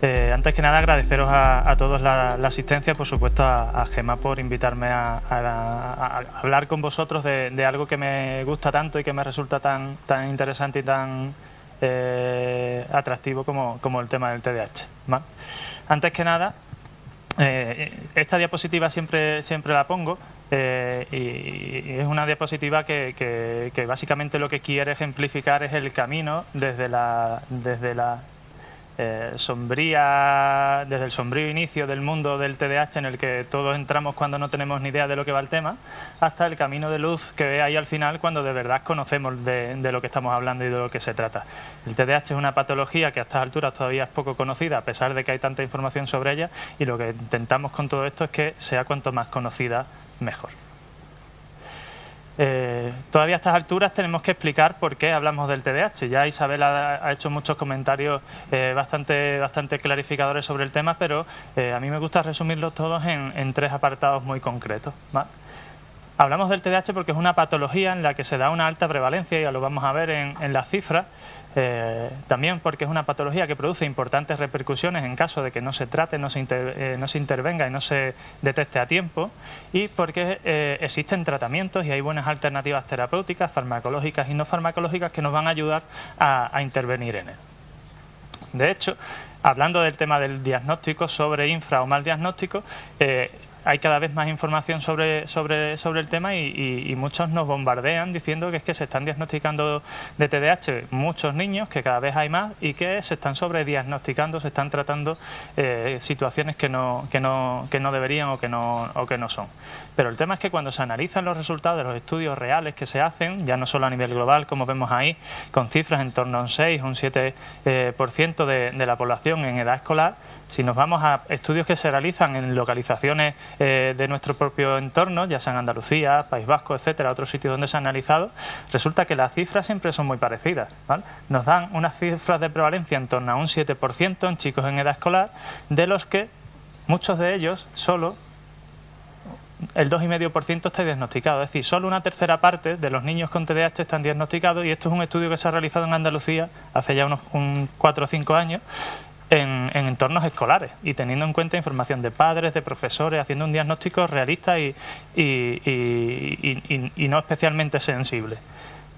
Antes que nada, agradeceros a todos la asistencia, por supuesto a Gemma por invitarme a hablar con vosotros de algo que me gusta tanto y que me resulta tan interesante y tan atractivo como el tema del TDAH, ¿vale? Antes que nada, esta diapositiva siempre la pongo y es una diapositiva que básicamente lo que quiere ejemplificar es el camino desde el sombrío inicio del mundo del TDAH, en el que todos entramos cuando no tenemos ni idea de lo que va el tema, hasta el camino de luz que ve ahí al final cuando de verdad conocemos de lo que estamos hablando y de lo que se trata. El TDAH es una patología que a estas alturas todavía es poco conocida, a pesar de que hay tanta información sobre ella, y lo que intentamos con todo esto es que sea cuanto más conocida, mejor. Todavía a estas alturas tenemos que explicar por qué hablamos del TDAH. Ya Isabel ha hecho muchos comentarios bastante clarificadores sobre el tema, pero a mí me gusta resumirlos todos en tres apartados muy concretos, ¿vale? Hablamos del TDAH porque es una patología en la que se da una alta prevalencia, y ya lo vamos a ver en las cifras. También porque es una patología que produce importantes repercusiones en caso de que no se trate, no se intervenga y no se detecte a tiempo, y porque existen tratamientos y hay buenas alternativas terapéuticas, farmacológicas y no farmacológicas, que nos van a ayudar a intervenir en él. De hecho, hablando del tema del diagnóstico, sobre infra o mal diagnóstico, hay cada vez más información sobre el tema y muchos nos bombardean diciendo que es que se están diagnosticando de TDAH muchos niños, que cada vez hay más, y que se están sobrediagnosticando, se están tratando situaciones que no deberían o que no son. Pero el tema es que cuando se analizan los resultados de los estudios reales que se hacen, ya no solo a nivel global, como vemos ahí, con cifras en torno a un 6 o un 7% de la población en edad escolar, si nos vamos a estudios que se realizan en localizaciones de nuestro propio entorno, ya sea en Andalucía, País Vasco, etcétera, otros sitios donde se ha analizado, resulta que las cifras siempre son muy parecidas, ¿vale? Nos dan unas cifras de prevalencia en torno a un 7% en chicos en edad escolar, de los que muchos de ellos solo el 2,5% está diagnosticado. Es decir, solo una tercera parte de los niños con TDAH están diagnosticados, y esto es un estudio que se ha realizado en Andalucía hace ya unos 4 o 5 años, en entornos escolares, y teniendo en cuenta información de padres, de profesores, haciendo un diagnóstico realista y no especialmente sensible.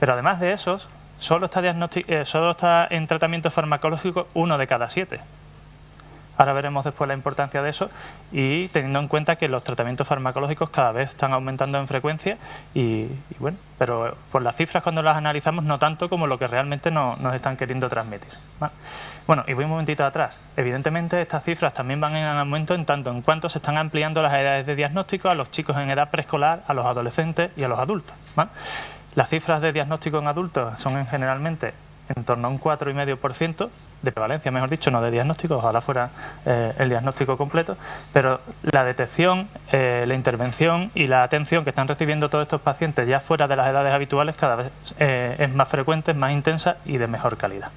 Pero además de esos, solo está en tratamiento farmacológico 1 de cada 7. Ahora veremos después la importancia de eso, y teniendo en cuenta que los tratamientos farmacológicos cada vez están aumentando en frecuencia y bueno, pero por las cifras cuando las analizamos no tanto como lo que realmente nos están queriendo transmitir, ¿vale? Bueno, y voy un momentito atrás. Evidentemente estas cifras también van en aumento en tanto en cuanto se están ampliando las edades de diagnóstico a los chicos en edad preescolar, a los adolescentes y a los adultos, ¿vale? Las cifras de diagnóstico en adultos son generalmente en torno a un 4,5% de prevalencia, mejor dicho, no de diagnóstico, ojalá fuera el diagnóstico completo, pero la detección, la intervención y la atención que están recibiendo todos estos pacientes ya fuera de las edades habituales cada vez es más frecuente, es más intensa y de mejor calidad.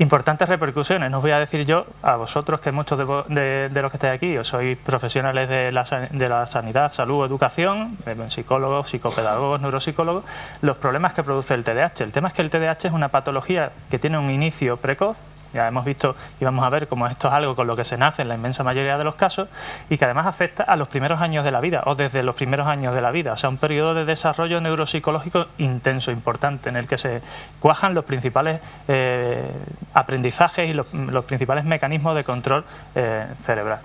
Importantes repercusiones, no os voy a decir yo a vosotros, que muchos de los que estáis aquí os sois profesionales de la sanidad, salud o educación, psicólogos, psicopedagogos, neuropsicólogos, los problemas que produce el TDAH. El tema es que el TDAH es una patología que tiene un inicio precoz. Ya hemos visto y vamos a ver cómo esto es algo con lo que se nace en la inmensa mayoría de los casos, y que además afecta a los primeros años de la vida o desde los primeros años de la vida. O sea, un periodo de desarrollo neuropsicológico intenso, importante, en el que se cuajan los principales aprendizajes y los principales mecanismos de control cerebral.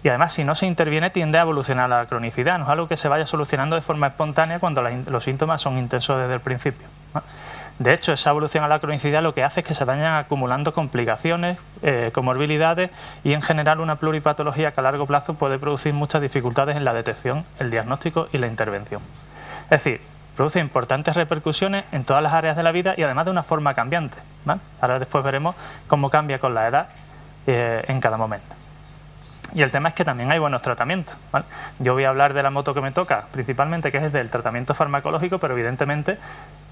Y además, si no se interviene, tiende a evolucionar la cronicidad. No es algo que se vaya solucionando de forma espontánea cuando los síntomas son intensos desde el principio, ¿no? De hecho, esa evolución a la cronicidad lo que hace es que se vayan acumulando complicaciones, comorbilidades y en general una pluripatología que a largo plazo puede producir muchas dificultades en la detección, el diagnóstico y la intervención. Es decir, produce importantes repercusiones en todas las áreas de la vida y además de una forma cambiante, ¿vale? Ahora después veremos cómo cambia con la edad en cada momento. Y el tema es que también hay buenos tratamientos, ¿vale? Yo voy a hablar de la moto que me toca, principalmente, que es del tratamiento farmacológico, pero evidentemente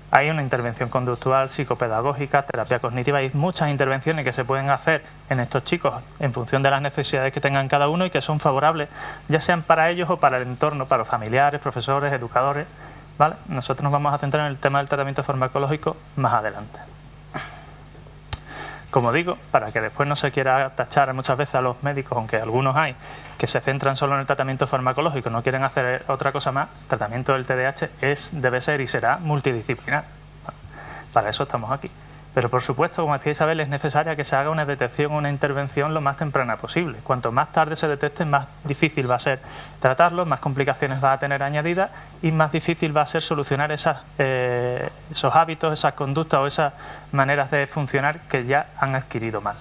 hay una intervención conductual, psicopedagógica, terapia cognitiva, y muchas intervenciones que se pueden hacer en estos chicos en función de las necesidades que tengan cada uno y que son favorables, ya sean para ellos o para el entorno, para los familiares, profesores, educadores, ¿vale? Nosotros nos vamos a centrar en el tema del tratamiento farmacológico más adelante. Como digo, para que después no se quiera tachar muchas veces a los médicos, aunque algunos hay, que se centran solo en el tratamiento farmacológico, no quieren hacer otra cosa más, el tratamiento del TDAH debe ser y será multidisciplinar. Para eso estamos aquí. Pero por supuesto, como decía Isabel, es necesaria que se haga una detección, una intervención lo más temprana posible. Cuanto más tarde se detecte, más difícil va a ser tratarlo, más complicaciones va a tener añadidas y más difícil va a ser solucionar esos hábitos, esas conductas o esas maneras de funcionar que ya han adquirido mal.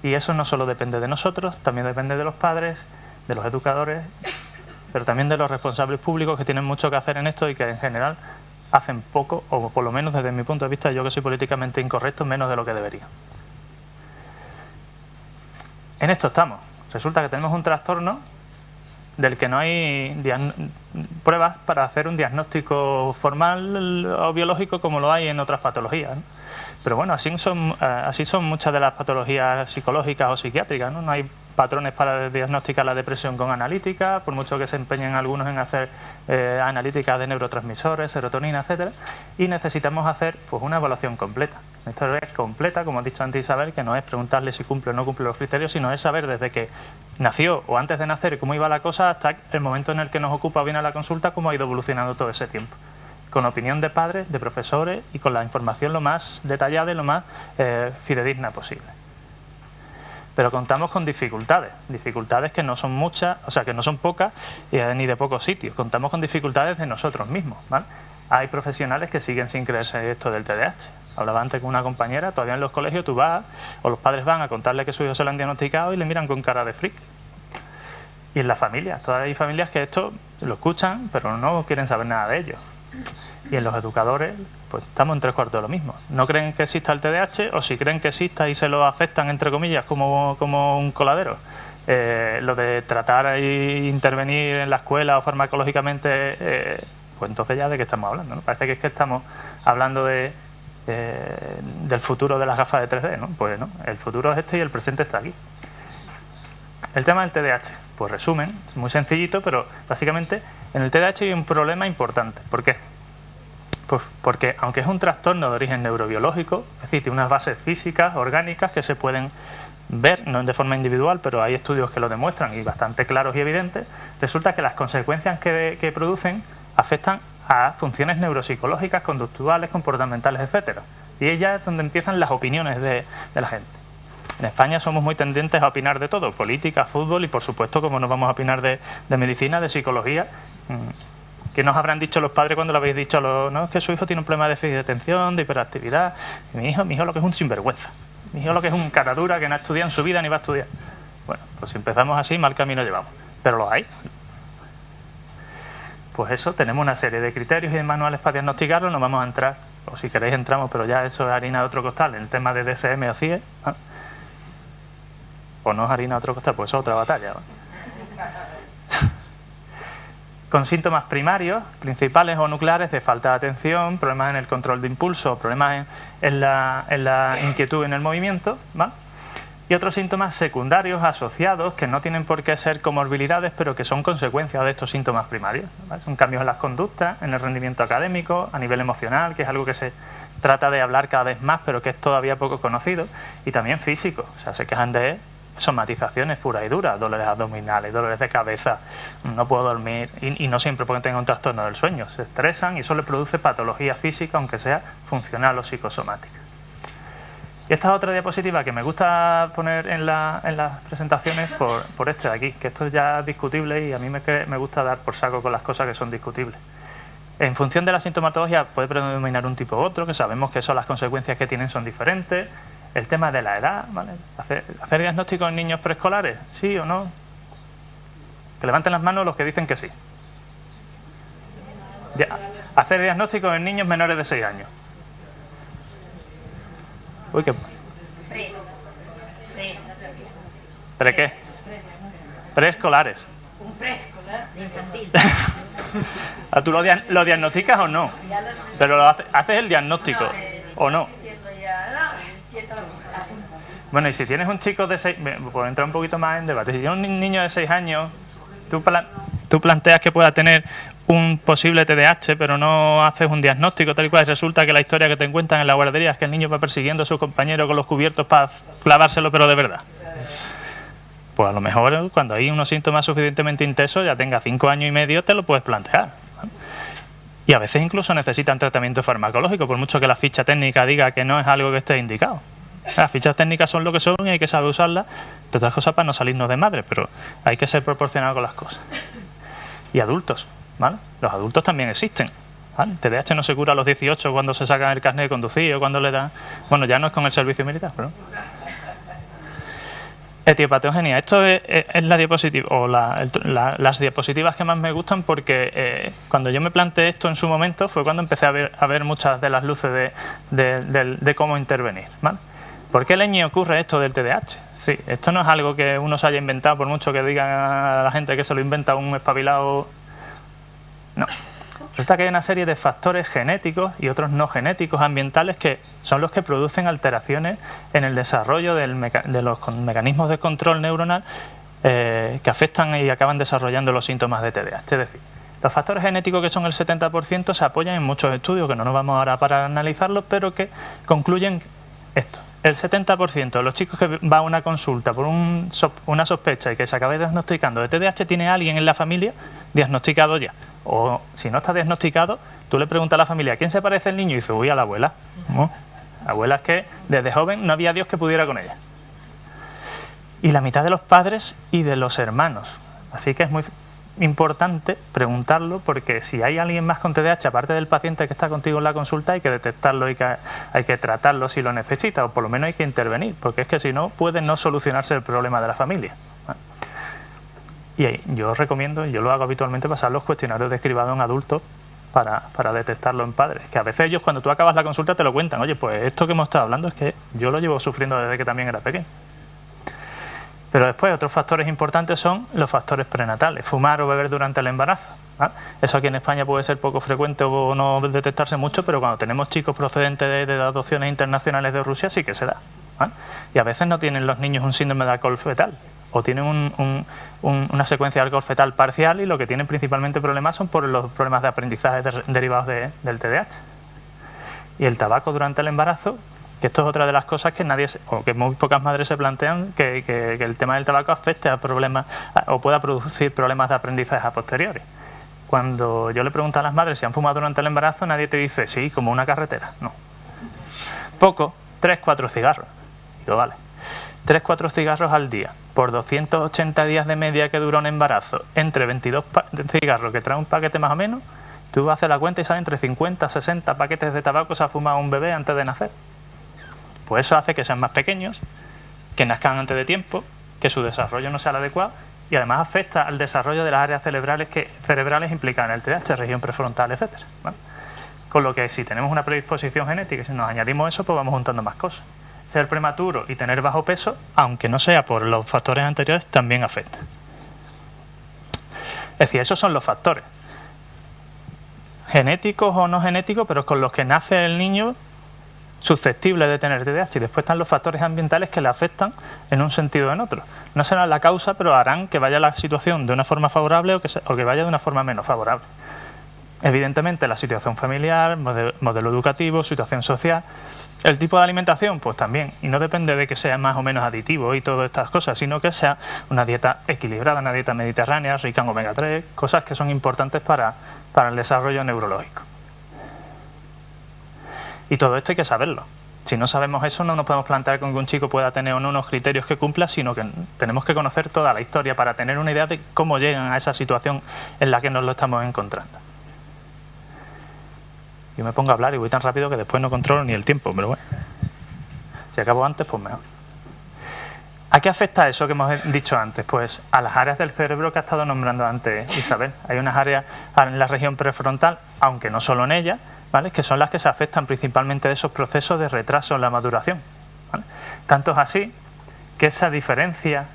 Y eso no solo depende de nosotros, también depende de los padres, de los educadores, pero también de los responsables públicos que tienen mucho que hacer en esto y que en general hacen poco, o por lo menos desde mi punto de vista, yo que soy políticamente incorrecto, menos de lo que debería. En esto estamos. Resulta que tenemos un trastorno del que no hay pruebas para hacer un diagnóstico formal o biológico como lo hay en otras patologías, ¿no? Pero bueno, así son muchas de las patologías psicológicas o psiquiátricas, ¿no? No hay patrones para diagnosticar la depresión con analítica, por mucho que se empeñen algunos en hacer analíticas de neurotransmisores, serotonina, etcétera, y necesitamos hacer pues una evaluación completa. Esto es completa, como ha dicho antes Isabel, que no es preguntarle si cumple o no cumple los criterios, sino es saber desde que nació o antes de nacer cómo iba la cosa hasta el momento en el que nos ocupa o viene a la consulta, cómo ha ido evolucionando todo ese tiempo. Con opinión de padres, de profesores y con la información lo más detallada y lo más fidedigna posible. Pero contamos con dificultades que no son muchas, o sea, que no son pocas ni de pocos sitios. Contamos con dificultades de nosotros mismos, ¿vale? Hay profesionales que siguen sin creerse esto del TDAH. Hablaba antes con una compañera, todavía en los colegios tú vas, o los padres van a contarle que su hijo se lo han diagnosticado y le miran con cara de freak. Y en las familias, todavía hay familias que esto lo escuchan, pero no quieren saber nada de ello. Y en los educadores, pues estamos en tres cuartos de lo mismo. No creen que exista el TDAH, o si creen que exista y se lo aceptan, entre comillas, como un coladero. Lo de tratar e intervenir en la escuela o farmacológicamente, pues entonces ya de qué estamos hablando, ¿no? Parece que es que estamos hablando del futuro de las gafas de 3D, ¿no? Pues no, el futuro es este y el presente está aquí. El tema del TDAH, pues resumen, es muy sencillito, pero básicamente en el TDAH hay un problema importante. ¿Por qué? Pues porque aunque es un trastorno de origen neurobiológico, es decir, tiene unas bases físicas, orgánicas, que se pueden ver, no de forma individual, pero hay estudios que lo demuestran y bastante claros y evidentes, resulta que las consecuencias que producen afectan a funciones neuropsicológicas, conductuales, comportamentales, etcétera. Y ella es donde empiezan las opiniones de la gente. En España somos muy tendentes a opinar de todo, política, fútbol y por supuesto como nos vamos a opinar de medicina, de psicología. ¿Qué nos habrán dicho los padres cuando le habéis dicho a los... No, es que su hijo tiene un problema de déficit de atención, de hiperactividad? Mi hijo lo que es un sinvergüenza. Mi hijo lo que es un cara dura que no ha estudiado en su vida ni va a estudiar. Bueno, pues si empezamos así, mal camino llevamos. Pero los hay. Pues eso, tenemos una serie de criterios y de manuales para diagnosticarlo, no vamos a entrar, o si queréis entramos, pero ya eso es harina de otro costal, en el tema de DSM o CIE, ¿no? O no es harina de otro costal, pues eso es otra batalla, ¿no? Con síntomas primarios, principales o nucleares de falta de atención, problemas en el control de impulso, problemas en la inquietud en el movimiento, ¿vale? Y otros síntomas secundarios asociados que no tienen por qué ser comorbilidades, pero que son consecuencias de estos síntomas primarios, ¿vale? Son cambios en las conductas, en el rendimiento académico, a nivel emocional, que es algo que se trata de hablar cada vez más, pero que es todavía poco conocido, y también físico, o sea, se quejan de somatizaciones puras y duras, dolores abdominales, dolores de cabeza, no puedo dormir, y no siempre porque tengan un trastorno del sueño, se estresan y eso le produce patología física, aunque sea funcional o psicosomática. Y esta es otra diapositiva que me gusta poner en las presentaciones por este de aquí, que esto ya es discutible y a mí me gusta dar por saco con las cosas que son discutibles. En función de la sintomatología puede predominar un tipo u otro, que sabemos que las consecuencias que tienen son diferentes. El tema de la edad, ¿vale? ¿Hacer diagnóstico en niños preescolares? ¿Sí o no? Que levanten las manos los que dicen que sí. Hacer diagnóstico en niños menores de 6 años. Uy, qué... ¿Pre qué? Preescolares. Un preescolar infantil. ¿Tú lo diagnosticas o no? Pero haces el diagnóstico, ¿o no? Bueno, y si tienes un chico de 6... Puedo entrar un poquito más en debate. Si tienes un niño de 6 años, tú planteas que pueda tener un posible TDAH, pero no haces un diagnóstico tal y cual, y resulta que la historia que te cuentan en la guardería es que el niño va persiguiendo a su compañero con los cubiertos para clavárselo, pero de verdad. Pues a lo mejor cuando hay unos síntomas suficientemente intensos, ya tenga 5 años y medio, te lo puedes plantear. Y a veces incluso necesitan tratamiento farmacológico, por mucho que la ficha técnica diga que no es algo que esté indicado. Las fichas técnicas son lo que son y hay que saber usarlas, de otras cosas para no salirnos de madre, pero hay que ser proporcionado con las cosas. Y adultos, ¿vale? Los adultos también existen, ¿vale? El TDAH no se cura a los 18 cuando se sacan el carnet de conducir o cuando le dan... Bueno, ya no es con el servicio militar, pero... Etiopatogenia. Esto es la diapositiva, o las diapositivas que más me gustan porque cuando yo me planteé esto en su momento fue cuando empecé a ver muchas de las luces de cómo intervenir, ¿vale? ¿Por qué leñe ocurre esto del TDAH? Sí, esto no es algo que uno se haya inventado, por mucho que digan a la gente que se lo inventa un espabilado. No. Resulta que hay una serie de factores genéticos y otros no genéticos ambientales que son los que producen alteraciones en el desarrollo de los mecanismos de control neuronal que afectan y acaban desarrollando los síntomas de TDAH. Es decir, los factores genéticos, que son el 70%, se apoyan en muchos estudios que no nos vamos ahora para analizarlos, pero que concluyen esto. El 70% de los chicos que va a una consulta por una sospecha y que se acabe diagnosticando de TDAH tiene a alguien en la familia diagnosticado ya. O si no está diagnosticado, tú le preguntas a la familia ¿quién se parece el niño? Y dice, uy, a la abuela. ¿No? La abuela es que desde joven no había Dios que pudiera con ella. Y la mitad de los padres y de los hermanos. Así que es muy importante preguntarlo, porque si hay alguien más con TDAH aparte del paciente que está contigo en la consulta, hay que detectarlo y hay que tratarlo si lo necesita, o por lo menos hay que intervenir, porque es que si no puede no solucionarse el problema de la familia. Y yo recomiendo, y yo lo hago habitualmente, pasar los cuestionarios de cribado en adultos para detectarlo en padres, que a veces ellos cuando tú acabas la consulta te lo cuentan, oye, pues esto que hemos estado hablando es que yo lo llevo sufriendo desde que también era pequeño. Pero después otros factores importantes son los factores prenatales, fumar o beber durante el embarazo, ¿vale? Eso aquí en España puede ser poco frecuente o no detectarse mucho, pero cuando tenemos chicos procedentes de adopciones internacionales de Rusia sí que se da, ¿vale? Y a veces no tienen los niños un síndrome de alcohol fetal, o tienen una secuencia de alcohol fetal parcial, y lo que tienen principalmente problemas son por los problemas de aprendizaje derivados del TDAH. Y el tabaco durante el embarazo, que esto es otra de las cosas que que muy pocas madres se plantean, que el tema del tabaco afecte a problemas o pueda producir problemas de aprendizaje a posteriori. Cuando yo le pregunto a las madres si han fumado durante el embarazo, nadie te dice sí, como una carretera. No. Poco, 3-4 cigarros. Digo, vale. 3-4 cigarros al día, por 280 días de media que dura un embarazo, entre 22 cigarros que trae un paquete más o menos, tú haces la cuenta y sale entre 50-60 paquetes de tabaco se ha fumado un bebé antes de nacer. Pues eso hace que sean más pequeños, que nazcan antes de tiempo, que su desarrollo no sea el adecuado, y además afecta al desarrollo de las áreas cerebrales implicadas en el TDAH, región prefrontal, etcétera, ¿vale? Con lo que si tenemos una predisposición genética y si nos añadimos eso, pues vamos juntando más cosas. Ser prematuro y tener bajo peso, aunque no sea por los factores anteriores, también afecta. Es decir, esos son los factores genéticos o no genéticos, pero con los que nace el niño susceptible de tener TDAH. Y después están los factores ambientales que le afectan en un sentido o en otro. No serán la causa, pero harán que vaya la situación de una forma favorable o que vaya de una forma menos favorable. Evidentemente la situación familiar, modelo educativo, situación social. El tipo de alimentación, pues también, y no depende de que sea más o menos aditivo y todas estas cosas, sino que sea una dieta equilibrada, una dieta mediterránea, rica en omega 3, cosas que son importantes para el desarrollo neurológico. Y todo esto hay que saberlo. Si no sabemos eso, no nos podemos plantear con que un chico pueda tener o no unos criterios que cumpla, sino que tenemos que conocer toda la historia para tener una idea de cómo llegan a esa situación en la que nos lo estamos encontrando. Yo me pongo a hablar y voy tan rápido que después no controlo ni el tiempo, pero bueno. Si acabo antes, pues mejor. ¿A qué afecta eso que hemos dicho antes? Pues a las áreas del cerebro que ha estado nombrando antes Isabel. Hay unas áreas en la región prefrontal, aunque no solo en ella, ¿vale?, que son las que se afectan principalmente de esos procesos de retraso en la maduración, ¿vale? Tanto es así que esa diferencia,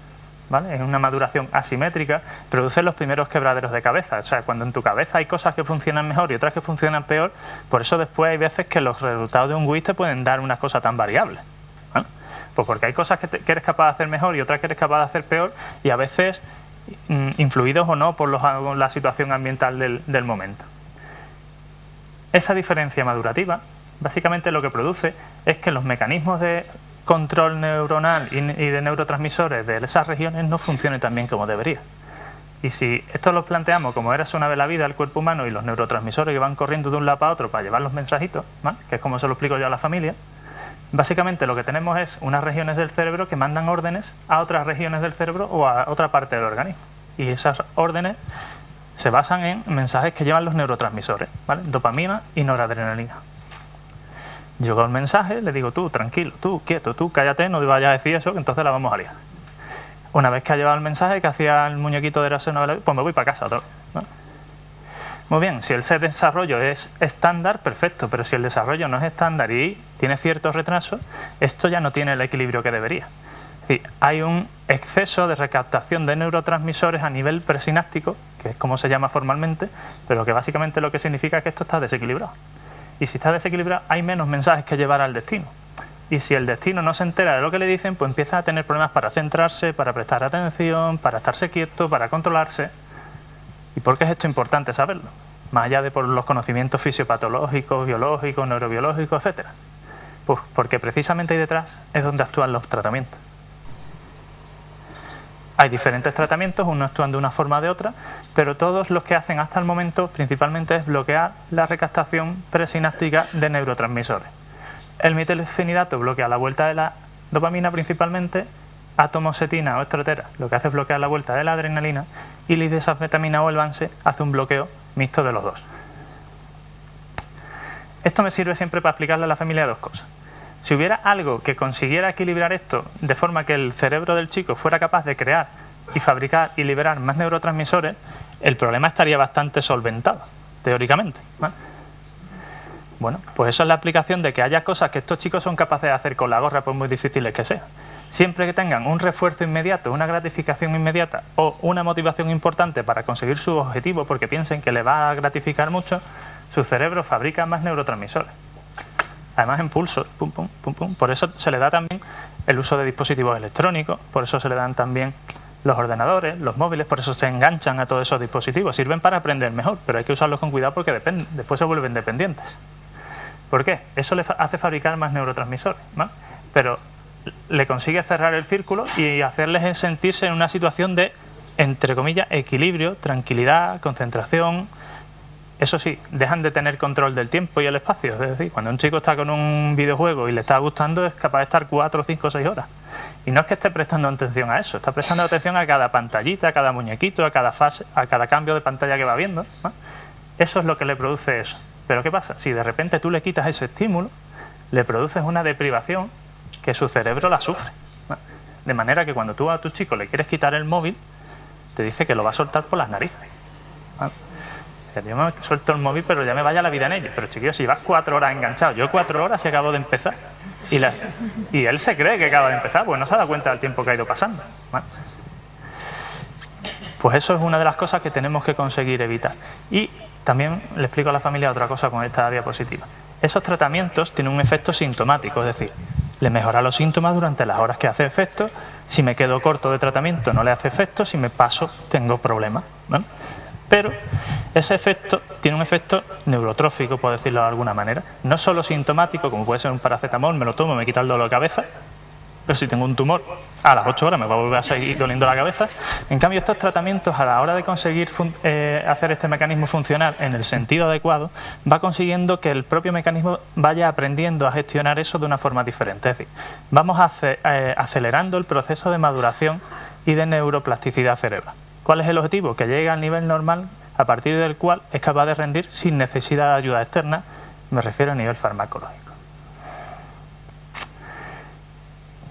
¿vale?, en una maduración asimétrica, produce los primeros quebraderos de cabeza. O sea, cuando en tu cabeza hay cosas que funcionan mejor y otras que funcionan peor, por eso después hay veces que los resultados de un WIS te pueden dar unas cosas tan variables, ¿vale? Pues porque hay cosas que eres capaz de hacer mejor y otras que eres capaz de hacer peor, y a veces influidos o no por la situación ambiental del momento. Esa diferencia madurativa básicamente lo que produce es que los mecanismos de control neuronal y de neurotransmisores de esas regiones no funcionen tan bien como debería. Y si esto lo planteamos como era una vez la vida el cuerpo humano y los neurotransmisores que van corriendo de un lado para otro para llevar los mensajitos, ¿vale?, que es como se lo explico yo a la familia, básicamente lo que tenemos es unas regiones del cerebro que mandan órdenes a otras regiones del cerebro o a otra parte del organismo. Y esas órdenes se basan en mensajes que llevan los neurotransmisores, ¿vale?, dopamina y noradrenalina. Llegó el mensaje, le digo, tú, tranquilo, tú, quieto, tú, cállate, no te vayas a decir eso, que entonces la vamos a liar. Una vez que ha llevado el mensaje, que hacía el muñequito de Eraseno, pues me voy para casa otra vez, ¿no? Muy bien, si el desarrollo es estándar, perfecto, pero si el desarrollo no es estándar y tiene ciertos retrasos, esto ya no tiene el equilibrio que debería. Es decir, hay un exceso de recaptación de neurotransmisores a nivel presináptico, que es como se llama formalmente, pero que básicamente lo que significa es que esto está desequilibrado. Y si está desequilibrado, hay menos mensajes que llevar al destino. Y si el destino no se entera de lo que le dicen, pues empieza a tener problemas para centrarse, para prestar atención, para estarse quieto, para controlarse. ¿Y por qué es esto importante saberlo? Más allá de por los conocimientos fisiopatológicos, biológicos, neurobiológicos, etc. Pues porque precisamente ahí detrás es donde actúan los tratamientos. Hay diferentes tratamientos, unos actúan de una forma o de otra, pero todos los que hacen hasta el momento principalmente es bloquear la recaptación presináptica de neurotransmisores. El metilfenidato bloquea la vuelta de la dopamina principalmente, atomoxetina o estrotera lo que hace es bloquear la vuelta de la adrenalina y lisdexamfetamina o el Vance hace un bloqueo mixto de los dos. Esto me sirve siempre para explicarle a la familia dos cosas. Si hubiera algo que consiguiera equilibrar esto de forma que el cerebro del chico fuera capaz de crear y fabricar y liberar más neurotransmisores, el problema estaría bastante solventado, teóricamente, ¿vale? Bueno, pues eso es la aplicación de que haya cosas que estos chicos son capaces de hacer con la gorra, por muy difíciles que sean. Siempre que tengan un refuerzo inmediato, una gratificación inmediata o una motivación importante para conseguir su objetivo porque piensen que le va a gratificar mucho, su cerebro fabrica más neurotransmisores. Además en pulsos, pum, pum, pum, pum. Por eso se le da también el uso de dispositivos electrónicos, por eso se le dan también los ordenadores, los móviles, por eso se enganchan a todos esos dispositivos. Sirven para aprender mejor, pero hay que usarlos con cuidado porque después se vuelven dependientes. ¿Por qué? Eso le hace fabricar más neurotransmisores, ¿vale? Pero le consigue cerrar el círculo y hacerles sentirse en una situación de, entre comillas, equilibrio, tranquilidad, concentración. Eso sí, dejan de tener control del tiempo y el espacio. Es decir, cuando un chico está con un videojuego y le está gustando, es capaz de estar 4, 5, 6 horas. Y no es que esté prestando atención a eso, está prestando atención a cada pantallita, a cada muñequito, a cada fase, a cada cambio de pantalla que va viendo, ¿no? Eso es lo que le produce eso. Pero ¿qué pasa? Si de repente tú le quitas ese estímulo, le produces una deprivación que su cerebro la sufre, ¿no? De manera que cuando tú a tu chico le quieres quitar el móvil, te dice que lo va a soltar por las narices, ¿no? Yo me suelto el móvil, pero ya me vaya la vida en ello. Pero chiquillo, si vas 4 horas enganchado, yo 4 horas y acabo de empezar. Y él se cree que acaba de empezar, pues no se ha dado cuenta del tiempo que ha ido pasando, ¿no? Pues eso es una de las cosas que tenemos que conseguir evitar. Y también le explico a la familia otra cosa con esta diapositiva. Esos tratamientos tienen un efecto sintomático, es decir, le mejora los síntomas durante las horas que hace efecto. Si me quedo corto de tratamiento no le hace efecto, si me paso tengo problemas, ¿no? Pero ese efecto tiene un efecto neurotrófico, por decirlo de alguna manera. No solo sintomático, como puede ser un paracetamol, me lo tomo, me quita el dolor de cabeza. Pero si tengo un tumor, a las 8 horas me va a volver a seguir doliendo la cabeza. En cambio, estos tratamientos, a la hora de conseguir hacer este mecanismo funcionar en el sentido adecuado, va consiguiendo que el propio mecanismo vaya aprendiendo a gestionar eso de una forma diferente. Es decir, vamos acelerando el proceso de maduración y de neuroplasticidad cerebral. ¿Cuál es el objetivo? Que llegue al nivel normal a partir del cual es capaz de rendir sin necesidad de ayuda externa, me refiero a nivel farmacológico.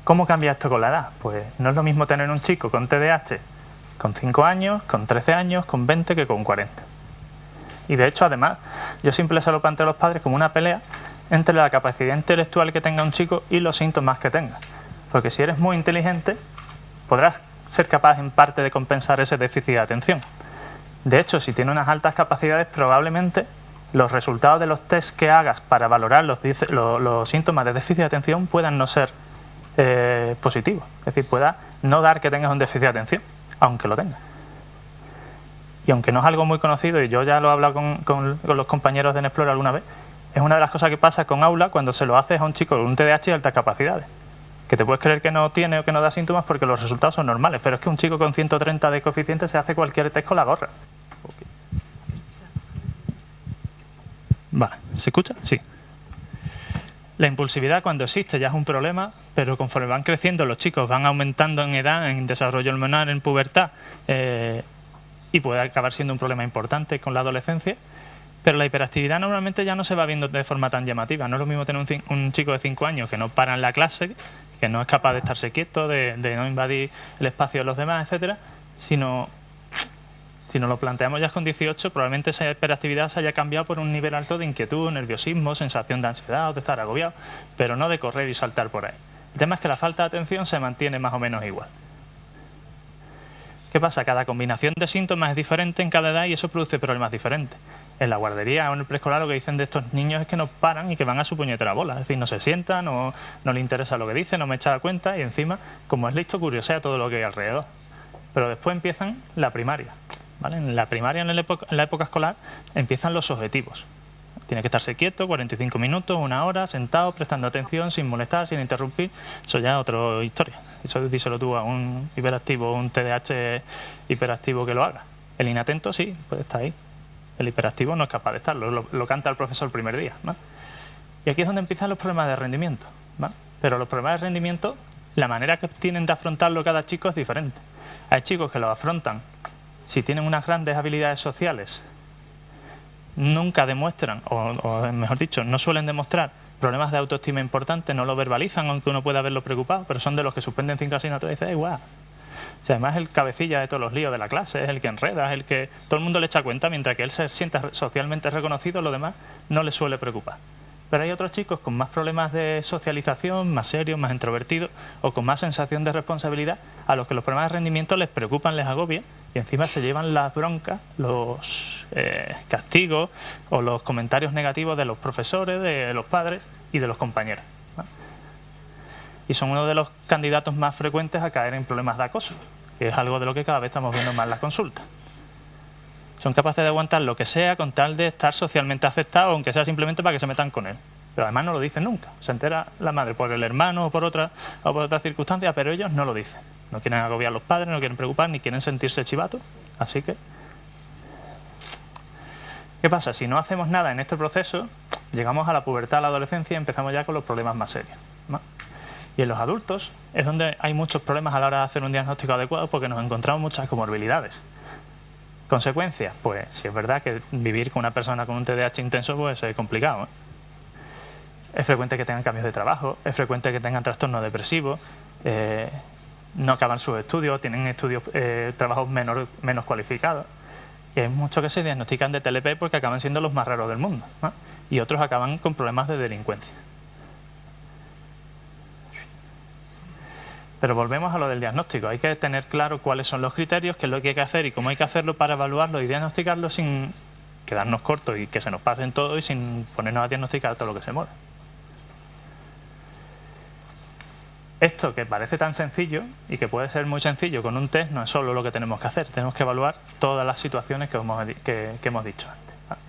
¿Cómo cambia esto con la edad? Pues no es lo mismo tener un chico con TDAH con 5 años, con 13 años, con 20 que con 40. Y de hecho, además, yo siempre se lo planteo a los padres como una pelea entre la capacidad intelectual que tenga un chico y los síntomas que tenga. Porque si eres muy inteligente, podrás ser capaz en parte de compensar ese déficit de atención. De hecho, si tiene unas altas capacidades, probablemente los resultados de los test que hagas para valorar los síntomas de déficit de atención puedan no ser positivos. Es decir, pueda no dar que tengas un déficit de atención, aunque lo tengas. Y aunque no es algo muy conocido, y yo ya lo he hablado con los compañeros de Nexplore alguna vez, es una de las cosas que pasa con aula cuando se lo haces a un chico con un TDAH de altas capacidades. Que te puedes creer que no tiene o que no da síntomas porque los resultados son normales, pero es que un chico con 130 de coeficiente se hace cualquier test con la gorra. Vale, ¿se escucha? Sí. La impulsividad cuando existe ya es un problema, pero conforme van creciendo los chicos van aumentando en edad, en desarrollo hormonal, en pubertad, y puede acabar siendo un problema importante con la adolescencia. Pero la hiperactividad normalmente ya no se va viendo de forma tan llamativa. No es lo mismo tener un chico de 5 años que no para en la clase, que no es capaz de estarse quieto, de no invadir el espacio de los demás, etcétera, sino si nos lo planteamos ya con 18, probablemente esa hiperactividad se haya cambiado por un nivel alto de inquietud, nerviosismo, sensación de ansiedad o de estar agobiado, pero no de correr y saltar por ahí. El tema es que la falta de atención se mantiene más o menos igual. ¿Qué pasa? Cada combinación de síntomas es diferente en cada edad y eso produce problemas diferentes. En la guardería o en el preescolar lo que dicen de estos niños es que no paran y que van a su puñetera bola. Es decir, no se sientan, no le interesa lo que dicen, no me echa cuenta y encima, como es listo, curiosea todo lo que hay alrededor. Pero después empiezan la primaria. ¿Vale? En la primaria, en la época escolar, empiezan los objetivos. Tiene que estarse quieto, 45 minutos, 1 hora, sentado, prestando atención, sin molestar, sin interrumpir. Eso ya es otra historia. Eso díselo tú a un hiperactivo o un TDAH hiperactivo que lo haga. El inatento sí, puede estar ahí. El hiperactivo no es capaz de estarlo, lo canta el profesor el primer día, ¿no? Y aquí es donde empiezan los problemas de rendimiento, ¿no? Pero los problemas de rendimiento, la manera que tienen de afrontarlo cada chico es diferente. Hay chicos que lo afrontan, si tienen unas grandes habilidades sociales, nunca demuestran, o mejor dicho, no suelen demostrar problemas de autoestima importantes, no lo verbalizan, aunque uno pueda verlo preocupado, pero son de los que suspenden 5 asignaturas y dicen, igual. O sea, además es el cabecilla de todos los líos de la clase, es el que enreda, es el que todo el mundo le echa cuenta, mientras que él se sienta socialmente reconocido, lo demás no le suele preocupar. Pero hay otros chicos con más problemas de socialización, más serios, más introvertidos, o con más sensación de responsabilidad, a los que los problemas de rendimiento les preocupan, les agobian, y encima se llevan las broncas, los castigos o los comentarios negativos de los profesores, de los padres y de los compañeros, ¿no? Y son uno de los candidatos más frecuentes a caer en problemas de acoso, que es algo de lo que cada vez estamos viendo más en las consultas. Son capaces de aguantar lo que sea con tal de estar socialmente aceptados, aunque sea simplemente para que se metan con él. Pero además no lo dicen nunca. Se entera la madre por el hermano o por otra circunstancia, pero ellos no lo dicen. No quieren agobiar a los padres, no quieren preocupar, ni quieren sentirse chivatos. Así que, ¿qué pasa? Si no hacemos nada en este proceso, llegamos a la pubertad, a la adolescencia y empezamos ya con los problemas más serios, ¿no? Y en los adultos es donde hay muchos problemas a la hora de hacer un diagnóstico adecuado porque nos encontramos muchas comorbilidades. ¿Consecuencias? Pues si es verdad que vivir con una persona con un TDAH intenso pues es complicado, ¿eh? Es frecuente que tengan cambios de trabajo, es frecuente que tengan trastornos depresivos, no acaban sus estudios, tienen trabajos menos cualificados. Y hay muchos que se diagnostican de TLP porque acaban siendo los más raros del mundo, ¿no? Y otros acaban con problemas de delincuencia. Pero volvemos a lo del diagnóstico. Hay que tener claro cuáles son los criterios, qué es lo que hay que hacer y cómo hay que hacerlo para evaluarlo y diagnosticarlo sin quedarnos cortos y que se nos pasen todo y sin ponernos a diagnosticar todo lo que se mueve. Esto que parece tan sencillo y que puede ser muy sencillo con un test no es solo lo que tenemos que hacer. Tenemos que evaluar todas las situaciones que hemos dicho antes, ¿vale?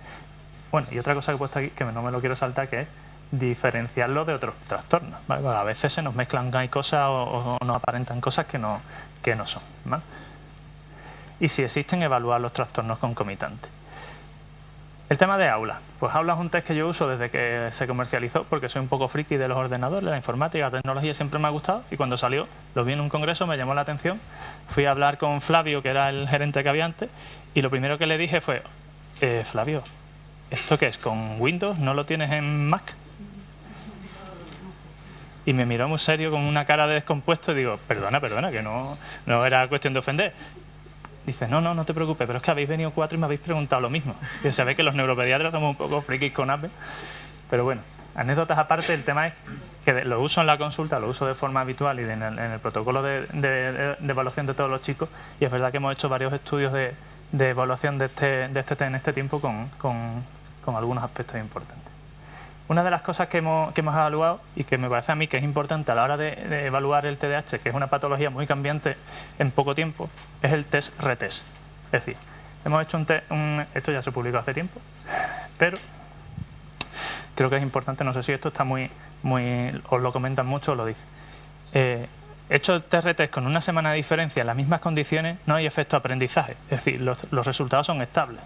Bueno, y otra cosa que he puesto aquí, que no me lo quiero saltar, que es diferenciarlo de otros trastornos, ¿vale? Porque a veces se nos mezclan hay cosas o nos aparentan cosas que no son, ¿vale? Y si existen, evaluar los trastornos concomitantes. El tema de aula. Pues aula es un test que yo uso desde que se comercializó porque soy un poco friki de los ordenadores, de la informática, la tecnología siempre me ha gustado y cuando salió lo vi en un congreso, me llamó la atención, fui a hablar con Flavio, que era el gerente que había antes, y lo primero que le dije fue, Flavio, ¿esto qué es? ¿Con Windows? ¿No lo tienes en Mac? Y me miró muy serio con una cara de descompuesto y digo, perdona, que no era cuestión de ofender. Dice, no te preocupes, pero es que habéis venido 4 y me habéis preguntado lo mismo. Que se ve que los neuropediatras somos un poco frikis con Apple. Pero bueno, anécdotas aparte, el tema es que lo uso en la consulta, lo uso de forma habitual y en el protocolo de evaluación de todos los chicos. Y es verdad que hemos hecho varios estudios de evaluación de este test en este tiempo con algunos aspectos importantes. Una de las cosas que hemos evaluado y que me parece a mí que es importante a la hora de evaluar el TDAH, que es una patología muy cambiante en poco tiempo, es el test-retest. Es decir, hemos hecho esto ya se publicó hace tiempo, pero creo que es importante, no sé si esto está os lo comentan mucho o lo dicen. Hecho el TR-test con una semana de diferencia en las mismas condiciones, no hay efecto aprendizaje, es decir, los resultados son estables.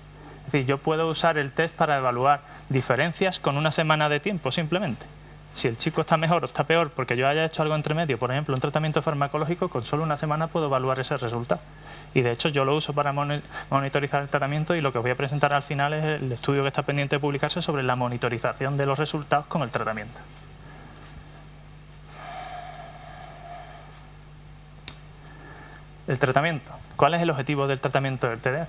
Es decir, yo puedo usar el test para evaluar diferencias con una semana de tiempo simplemente. Si el chico está mejor o está peor porque yo haya hecho algo entre medio, por ejemplo, un tratamiento farmacológico, con solo una semana puedo evaluar ese resultado. Y de hecho yo lo uso para monitorizar el tratamiento, y lo que os voy a presentar al final es el estudio que está pendiente de publicarse sobre la monitorización de los resultados con el tratamiento. El tratamiento. ¿Cuál es el objetivo del tratamiento del TDAH?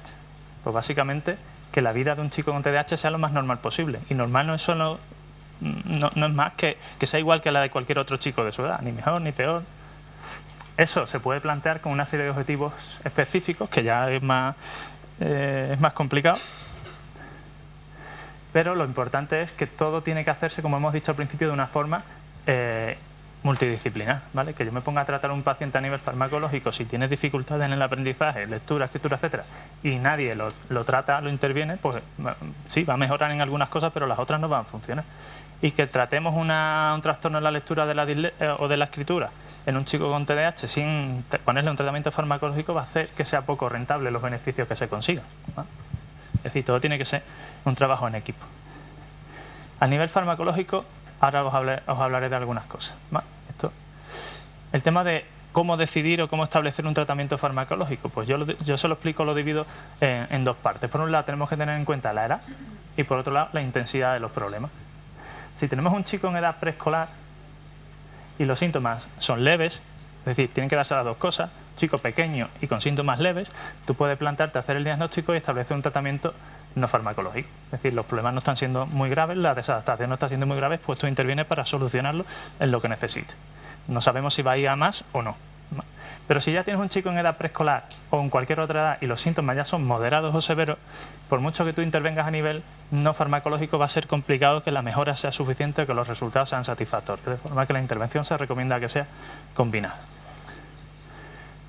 Pues básicamente que la vida de un chico con TDAH sea lo más normal posible. Y normal no es solo, no es más que sea igual que la de cualquier otro chico de su edad, ni mejor ni peor. Eso se puede plantear con una serie de objetivos específicos, que ya es más complicado. Pero lo importante es que todo tiene que hacerse, como hemos dicho al principio, de una forma multidisciplinar, ¿vale? Que yo me ponga a tratar a un paciente a nivel farmacológico, si tienes dificultades en el aprendizaje, lectura, escritura, etcétera, y nadie lo trata, lo interviene, pues sí, va a mejorar en algunas cosas, pero las otras no van a funcionar. Y que tratemos un trastorno en la lectura o de la escritura en un chico con TDAH sin ponerle un tratamiento farmacológico va a hacer que sea poco rentable los beneficios que se consigan, ¿no? Es decir, todo tiene que ser un trabajo en equipo. A nivel farmacológico, ahora os hablaré de algunas cosas, ¿vale? El tema de cómo decidir o cómo establecer un tratamiento farmacológico, pues yo se lo explico, lo divido en dos partes. Por un lado tenemos que tener en cuenta la edad y por otro lado la intensidad de los problemas. Si tenemos un chico en edad preescolar y los síntomas son leves, es decir, tienen que darse las dos cosas, chico pequeño y con síntomas leves, tú puedes plantearte hacer el diagnóstico y establecer un tratamiento no farmacológico. Es decir, los problemas no están siendo muy graves, la desadaptación no está siendo muy grave, pues tú intervienes para solucionarlo en lo que necesite. No sabemos si va a ir a más o no. Pero si ya tienes un chico en edad preescolar o en cualquier otra edad y los síntomas ya son moderados o severos, por mucho que tú intervengas a nivel no farmacológico, va a ser complicado que la mejora sea suficiente o que los resultados sean satisfactorios. De forma que la intervención se recomienda que sea combinada.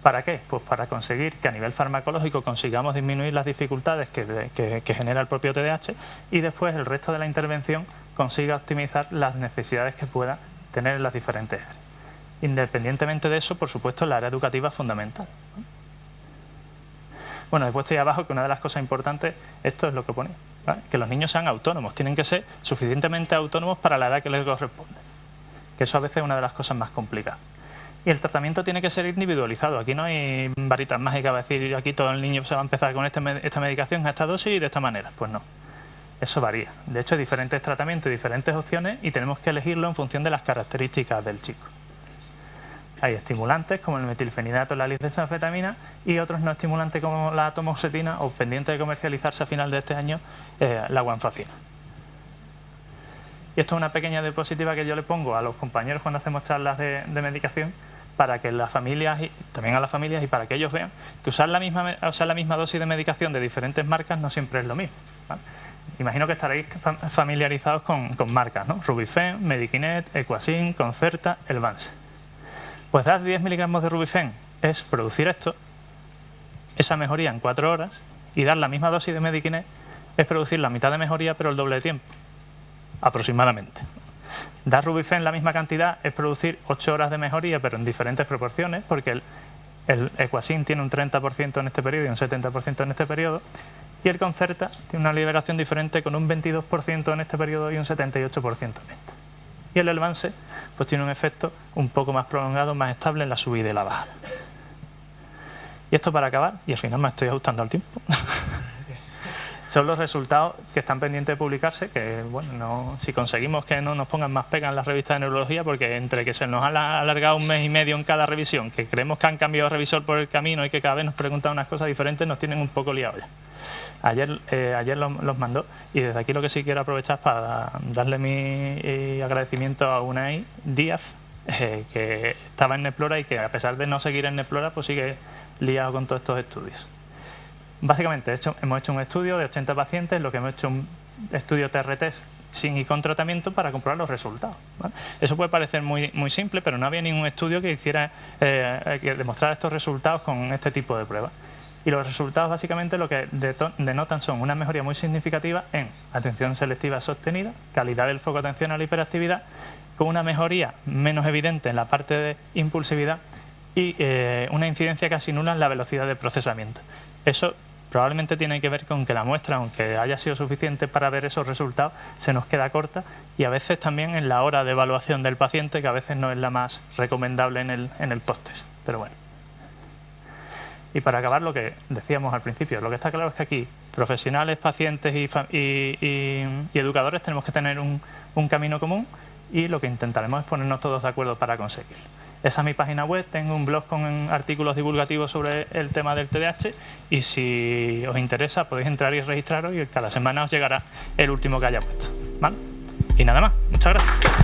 ¿Para qué? Pues para conseguir que a nivel farmacológico consigamos disminuir las dificultades que genera el propio TDAH y después el resto de la intervención consiga optimizar las necesidades que pueda tener en las diferentes áreas. Independientemente de eso, por supuesto, la área educativa es fundamental. Bueno, he puesto ahí abajo que una de las cosas importantes, esto es lo que pone, ¿vale? Que los niños sean autónomos, tienen que ser suficientemente autónomos para la edad que les corresponde. Que eso a veces es una de las cosas más complicadas. Y el tratamiento tiene que ser individualizado. Aquí no hay varitas mágicas para decir aquí todo el niño se va a empezar con esta medicación a esta dosis y de esta manera. Pues no. Eso varía. De hecho, hay diferentes tratamientos y diferentes opciones y tenemos que elegirlo en función de las características del chico. Hay estimulantes como el metilfenidato, la lisdexanfetamina y otros no estimulantes como la atomoxetina o pendiente de comercializarse a final de este año la guanfacina. Y esto es una pequeña diapositiva que yo le pongo a los compañeros cuando hacemos charlas de medicación para que las familias y también a las familias y para que ellos vean que usar la misma dosis de medicación de diferentes marcas no siempre es lo mismo, ¿vale? Imagino que estaréis familiarizados con marcas, ¿no? Rubifen, Medikinet, Equasin, Concerta, Elvanse. Pues dar 10 miligramos de Rubifen es producir esto, esa mejoría en 4 horas, y dar la misma dosis de Medikinet es producir la mitad de mejoría pero el doble de tiempo, aproximadamente. Dar Rubifen la misma cantidad es producir 8 horas de mejoría pero en diferentes proporciones, porque el Equasin tiene un 30% en este periodo y un 70% en este periodo, y el Concerta tiene una liberación diferente con un 22% en este periodo y un 78% en este. Y el Elvanse pues tiene un efecto un poco más prolongado, más estable en la subida y la bajada. Y esto para acabar, y al final me estoy ajustando al tiempo, son los resultados que están pendientes de publicarse, que bueno, si conseguimos que no nos pongan más pegas en las revistas de neurología, porque entre que se nos ha alargado un mes y medio en cada revisión, que creemos que han cambiado de revisor por el camino y que cada vez nos preguntan unas cosas diferentes, nos tienen un poco liados ya. Ayer los mandó y desde aquí lo que sí quiero aprovechar es para darle mi agradecimiento a Unai Díaz, que estaba en Neplora y que a pesar de no seguir en Neplora pues sigue liado con todos estos estudios. Básicamente hemos hecho un estudio de 80 pacientes, lo que hemos hecho un estudio TR-test sin y con tratamiento para comprobar los resultados, ¿vale? Eso puede parecer muy simple, pero no había ningún estudio que hiciera que demostrara estos resultados con este tipo de pruebas. Y los resultados básicamente lo que denotan son una mejoría muy significativa en atención selectiva sostenida, calidad del foco de atención a la hiperactividad, con una mejoría menos evidente en la parte de impulsividad y una incidencia casi nula en la velocidad de procesamiento. Eso probablemente tiene que ver con que la muestra, aunque haya sido suficiente para ver esos resultados, se nos queda corta y a veces también en la hora de evaluación del paciente, que a veces no es la más recomendable en el post-test. Pero bueno. Y para acabar, lo que decíamos al principio, lo que está claro es que aquí profesionales, pacientes y educadores tenemos que tener un camino común y lo que intentaremos es ponernos todos de acuerdo para conseguirlo. Esa es mi página web, tengo un blog con artículos divulgativos sobre el tema del TDAH y si os interesa podéis entrar y registraros y cada semana os llegará el último que haya puesto. ¿Vale? Y nada más, muchas gracias.